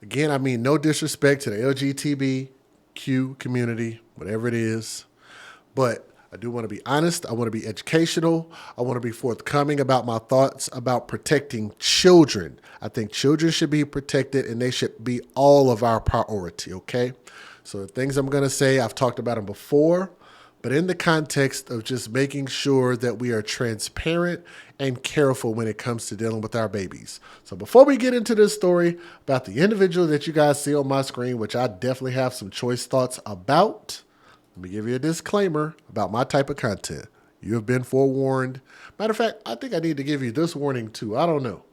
Again, I mean no disrespect to the LGBTQ community, whatever it is, but I do want to be honest. I want to be educational. I want to be forthcoming about my thoughts about protecting children. I think children should be protected and they should be all of our priority, okay? So the things I'm going to say, I've talked about them before, but in the context of just making sure that we are transparent and careful when it comes to dealing with our babies. So before we get into this story about the individual that you guys see on my screen, which I definitely have some choice thoughts about, let me give you a disclaimer about my type of content. You have been forewarned. Matter of fact, I think I need to give you this warning too. I don't know.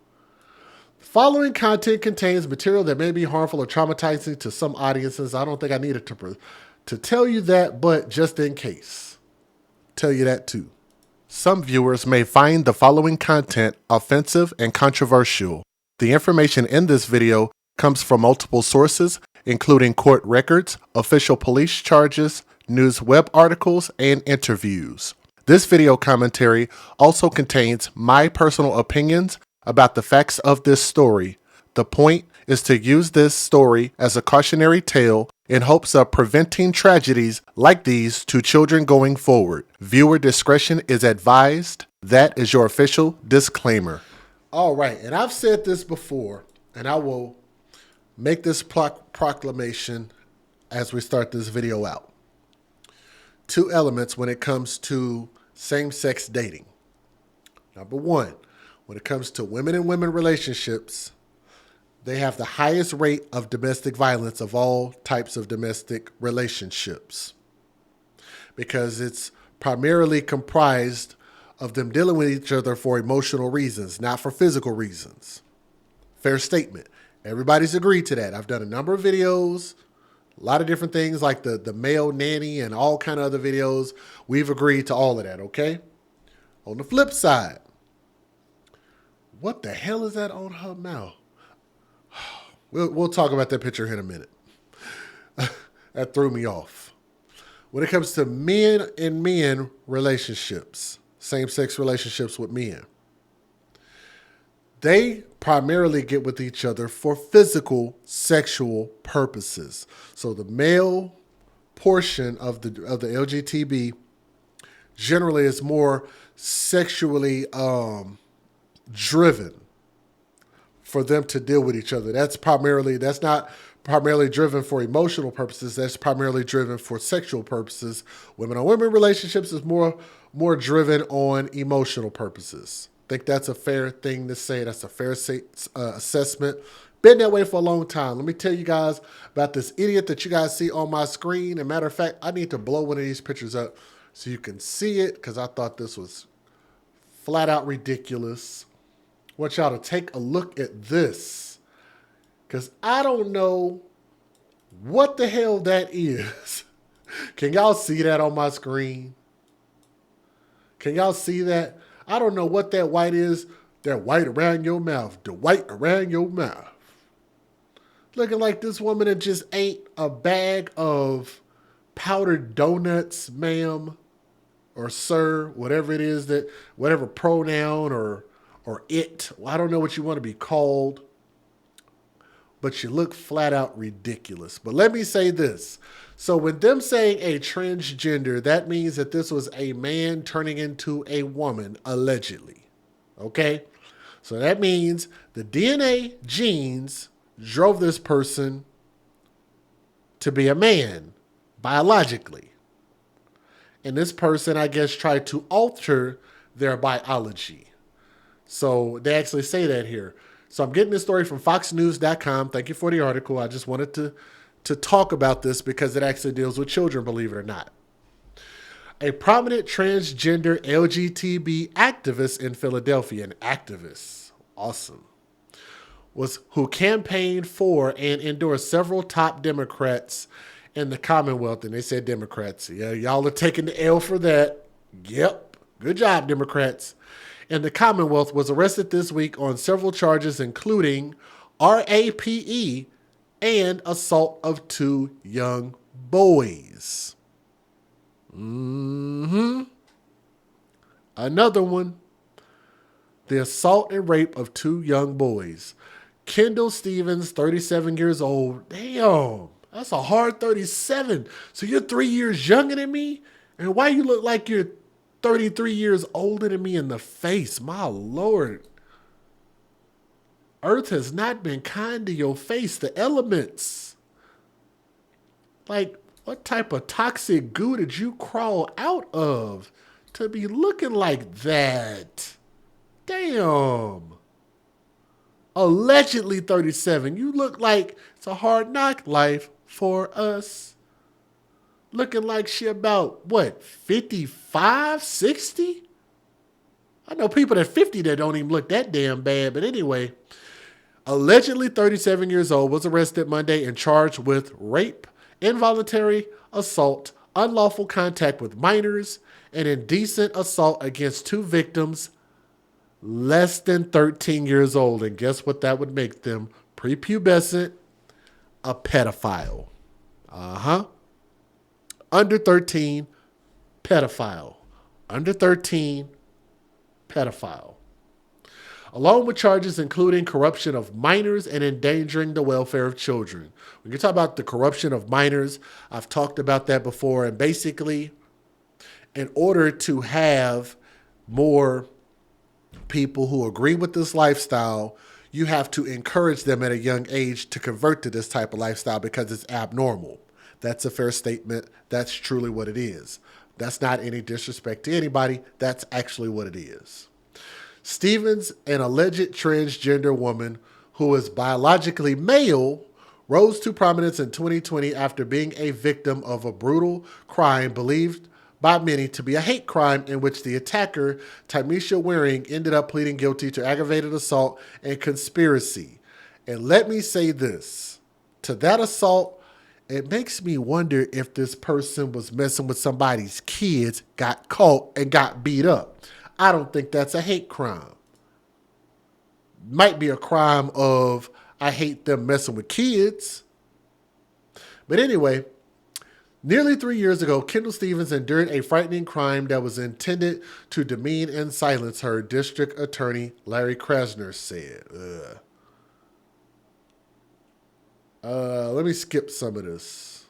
The following content contains material that may be harmful or traumatizing to some audiences. I don't think I needed to tell you that, but just in case, tell you that too. Some viewers may find the following content offensive and controversial. The information in this video comes from multiple sources, including court records, official police charges, news web articles, and interviews. This video commentary also contains my personal opinions about the facts of this story. The point is to use this story as a cautionary tale in hopes of preventing tragedies like these to children going forward. Viewer discretion is advised. That is your official disclaimer. All right, and I've said this before, and I will make this proclamation as we start this video out. Two elements when it comes to same-sex dating. Number one, when it comes to women and women relationships, they have the highest rate of domestic violence of all types of domestic relationships because it's primarily comprised of them dealing with each other for emotional reasons, not for physical reasons. Fair statement. Everybody's agreed to that. I've done a number of videos, a lot of different things like the male nanny and all kind of other videos. We've agreed to all of that, okay? On the flip side, what the hell is that on her mouth? We'll talk about that picture in a minute. That threw me off. When it comes to men and men relationships, same-sex relationships with men, they primarily get with each other for physical, sexual purposes. So the male portion of the LGBT generally is more sexually driven for them to deal with each other. That's not primarily driven for emotional purposes. That's primarily driven for sexual purposes. Women on women relationships is more driven on emotional purposes. I think that's a fair thing to say. That's a fair assessment. Been that way for a long time. Let me tell you guys about this idiot that you guys see on my screen. As a matter of fact, I need to blow one of these pictures up so you can see it because I thought this was flat out ridiculous. I want y'all to take a look at this because I don't know what the hell that is. Can y'all see that on my screen? Can y'all see that? I don't know what that white is. That white around your mouth. The white around your mouth. Looking like this woman that just ate a bag of powdered donuts, ma'am, or sir, whatever it is whatever pronoun or it. I don't know what you want to be called. But you look flat out ridiculous. But let me say this. So when them saying a transgender, that means that this was a man turning into a woman, allegedly. Okay? So that means the DNA genes drove this person to be a man, biologically. And this person, I guess, tried to alter their biology. So they actually say that here. So I'm getting this story from foxnews.com. Thank you for the article. I just wanted to talk about this because it actually deals with children, believe it or not. A prominent transgender LGBT activist in Philadelphia, an activist, awesome, who campaigned for and endorsed several top Democrats in the Commonwealth. And they said Democrats. Yeah, y'all are taking the L for that. Yep. Good job, Democrats. And the Commonwealth was arrested this week on several charges, including RAPE and assault of two young boys. Another one. The assault and rape of two young boys. Kendall Stevens, 37 years old. Damn, that's a hard 37. So you're 3 years younger than me? And why you look like you're 33 years older than me in the face? My Lord. Earth has not been kind to your face. The elements. Like, what type of toxic goo did you crawl out of to be looking like that? Damn. Allegedly 37. You look like it's a hard knock life for us. Looking like she about, what, 55, 60? I know people that 50 that don't even look that damn bad. But anyway, allegedly 37 years old, was arrested Monday and charged with rape, involuntary assault, unlawful contact with minors, and indecent assault against two victims less than 13 years old. And guess what that would make them? Prepubescent, a pedophile. Under 13, pedophile. Under 13, pedophile. Along with charges including corruption of minors and endangering the welfare of children. When you talk about the corruption of minors, I've talked about that before. And basically, in order to have more people who agree with this lifestyle, you have to encourage them at a young age to convert to this type of lifestyle because it's abnormal. That's a fair statement. That's truly what it is. That's not any disrespect to anybody. That's actually what it is. Stevens, an alleged transgender woman who is biologically male, rose to prominence in 2020 after being a victim of a brutal crime believed by many to be a hate crime in which the attacker, Tymisha Waring, ended up pleading guilty to aggravated assault and conspiracy. And let me say this, to that assault, it makes me wonder if this person was messing with somebody's kids, got caught, and got beat up. I don't think that's a hate crime. Might be a crime of, I hate them messing with kids. But anyway, nearly 3 years ago, Kendall Stevens endured a frightening crime that was intended to demean and silence her, District Attorney Larry Krasner said. Let me skip some of this.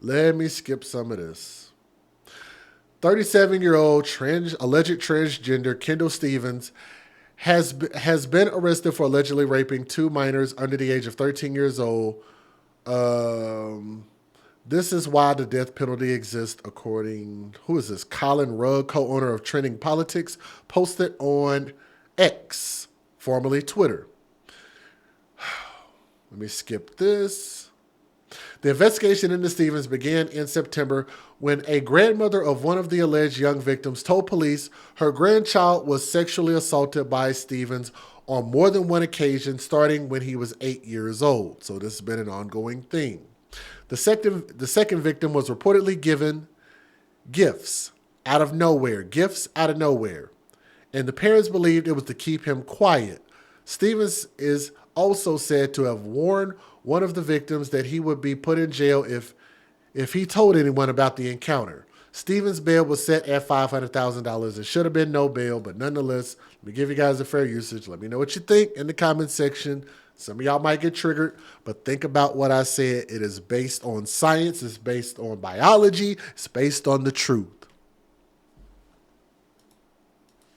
Let me skip some of this. 37-year-old alleged transgender Kendall Stevens has been arrested for allegedly raping two minors under the age of 13 years old. This is why the death penalty exists, according, who is this? Colin Rugg, co-owner of Trending Politics, posted on X, formerly Twitter. Let me skip this. The investigation into Stevens began in September when a grandmother of one of the alleged young victims told police her grandchild was sexually assaulted by Stevens on more than one occasion, starting when he was 8 years old. So this has been an ongoing thing. The second victim was reportedly given gifts out of nowhere. And the parents believed it was to keep him quiet. Stevens is also said to have warned one of the victims that he would be put in jail if he told anyone about the encounter. Stevens' bail was set at $500,000. It should have been no bail, but nonetheless, let me give you guys a fair usage. Let me know what you think in the comment section. Some of y'all might get triggered, but think about what I said. It is based on science. It's based on biology. It's based on the truth.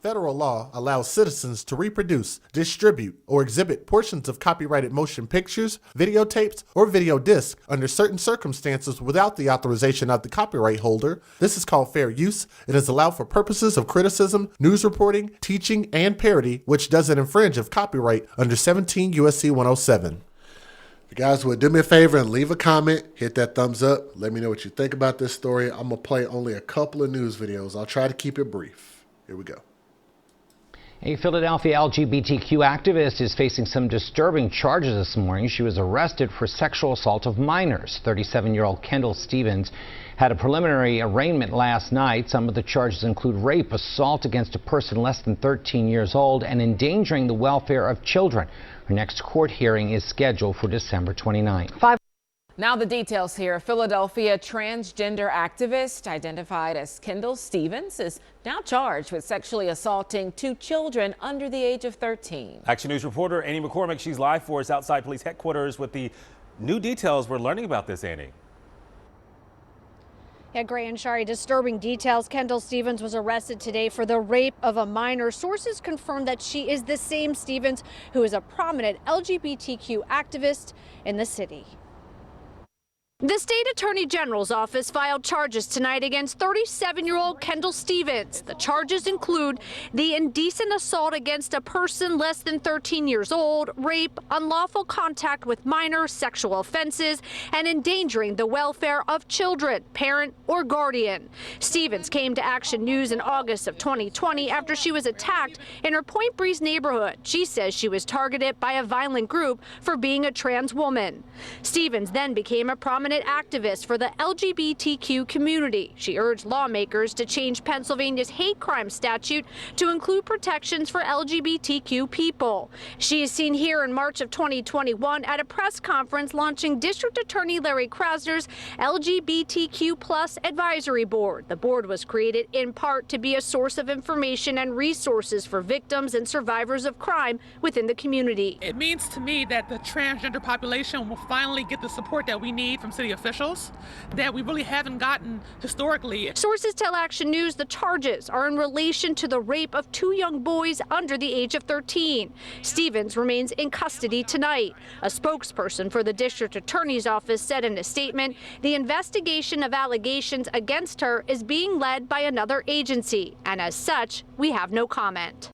Federal law allows citizens to reproduce, distribute, or exhibit portions of copyrighted motion pictures, videotapes, or video discs under certain circumstances without the authorization of the copyright holder. This is called fair use. It is allowed for purposes of criticism, news reporting, teaching, and parody, which doesn't infringe of copyright under 17 U.S.C. 107. If you guys would do me a favor and leave a comment, hit that thumbs up. Let me know what you think about this story. I'm going to play only a couple of news videos. I'll try to keep it brief. Here we go. A Philadelphia LGBTQ activist is facing some disturbing charges this morning. She was arrested for sexual assault of minors. 37-year-old Kendall Stevens had a preliminary arraignment last night. Some of the charges include rape, assault against a person less than 13 years old, and endangering the welfare of children. Her next court hearing is scheduled for December 29th. Now the details here. A Philadelphia transgender activist identified as Kendall Stevens is now charged with sexually assaulting 2 children under the age of 13. Action News reporter Annie McCormick, she's live for us outside police headquarters with the new details we're learning about this, Annie. Yeah, Gray and Shari, disturbing details. Kendall Stevens was arrested today for the rape of a minor. Sources confirm that she is the same Stevens who is a prominent LGBTQ activist in the city. The state attorney general's office filed charges tonight against 37-year-old Kendall Stevens. The charges include the indecent assault against a person less than 13 years old, rape, unlawful contact with minors, sexual offenses, and endangering the welfare of children, parent or guardian. Stevens came to Action News in August of 2020 after she was attacked in her Point Breeze neighborhood. She says she was targeted by a violent group for being a trans woman. Stevens then became a prominent activist for the LGBTQ community. She urged lawmakers to change Pennsylvania's hate crime statute to include protections for LGBTQ people. She is seen here in March of 2021 at a press conference launching District Attorney Larry Krasner's LGBTQ Plus Advisory Board. The board was created in part to be a source of information and resources for victims and survivors of crime within the community. It means to me that the transgender population will finally get the support that we need from city officials that we really haven't gotten historically. Sources tell Action News the charges are in relation to the rape of 2 young boys under the age of 13. Stevens remains in custody tonight. A spokesperson for the district attorney's office said in a statement, the investigation of allegations against her is being led by another agency, and as such, we have no comment.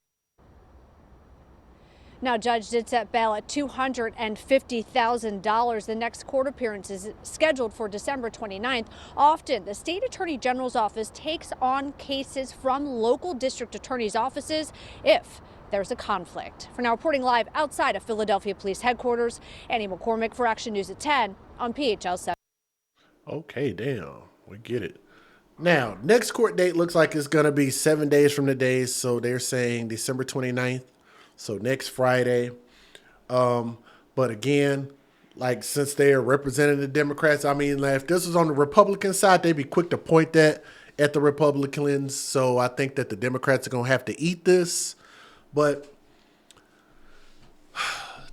Now, judge did set bail at $250,000. The next court appearance is scheduled for December 29th. Often, the state attorney general's office takes on cases from local district attorneys' offices if there's a conflict. For now, reporting live outside of Philadelphia Police Headquarters, Annie McCormick for Action News at 10 on PHL 7. Okay, damn. We get it. Now, next court date looks like it's going to be 7 days from today. So they're saying December 29th. So next Friday. But again, like since they're representing the Democrats, I mean, like, if this was on the Republican side, they'd be quick to point that at the Republicans. So I think that the Democrats are going to have to eat this. But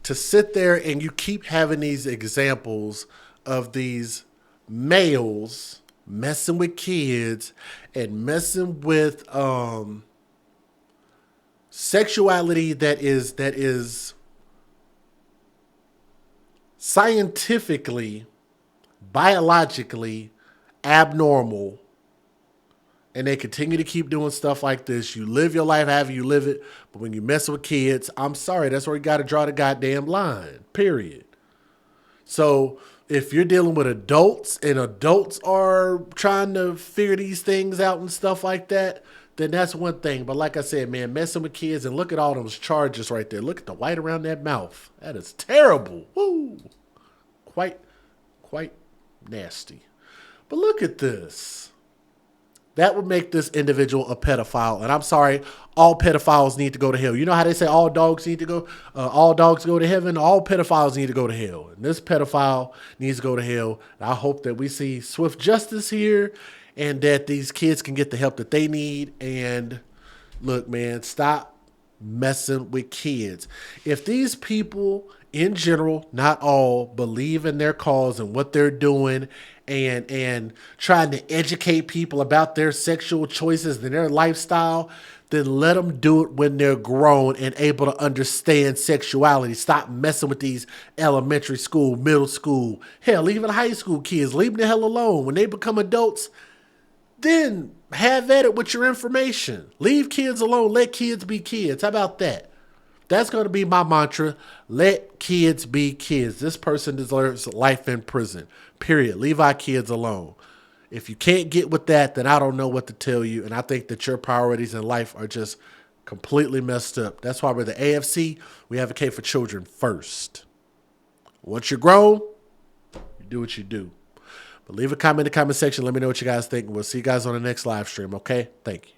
to sit there and you keep having these examples of these males messing with kids and messing with sexuality that is scientifically, biologically abnormal, and they continue to keep doing stuff like this. You live your life however you live it, but when you mess with kids, I'm sorry, that's where you got to draw the goddamn line, period. So if you're dealing with adults and adults are trying to figure these things out and stuff like that, then that's one thing. But like I said, man, messing with kids, and look at all those charges right there. Look at the white around that mouth. That is terrible. Woo. Quite nasty. But look at this. That would make this individual a pedophile. And I'm sorry, all pedophiles need to go to hell. You know how they say all dogs go to heaven? All pedophiles need to go to hell. And this pedophile needs to go to hell. And I hope that we see swift justice here, and that these kids can get the help that they need. And look, man, stop messing with kids. If these people in general, not all, believe in their cause and what they're doing and trying to educate people about their sexual choices and their lifestyle, then let them do it when they're grown and able to understand sexuality. Stop messing with these elementary school, middle school, hell, even high school kids. Leave them the hell alone. When they become adults, then have at it with your information. Leave kids alone. Let kids be kids. How about that? That's going to be my mantra. Let kids be kids. This person deserves life in prison. Period. Leave our kids alone. If you can't get with that, then I don't know what to tell you. And I think that your priorities in life are just completely messed up. That's why we're the AFC. We advocate for children first. Once you're grown, you do what you do. But leave a comment in the comment section. Let me know what you guys think. We'll see you guys on the next live stream, okay? Thank you.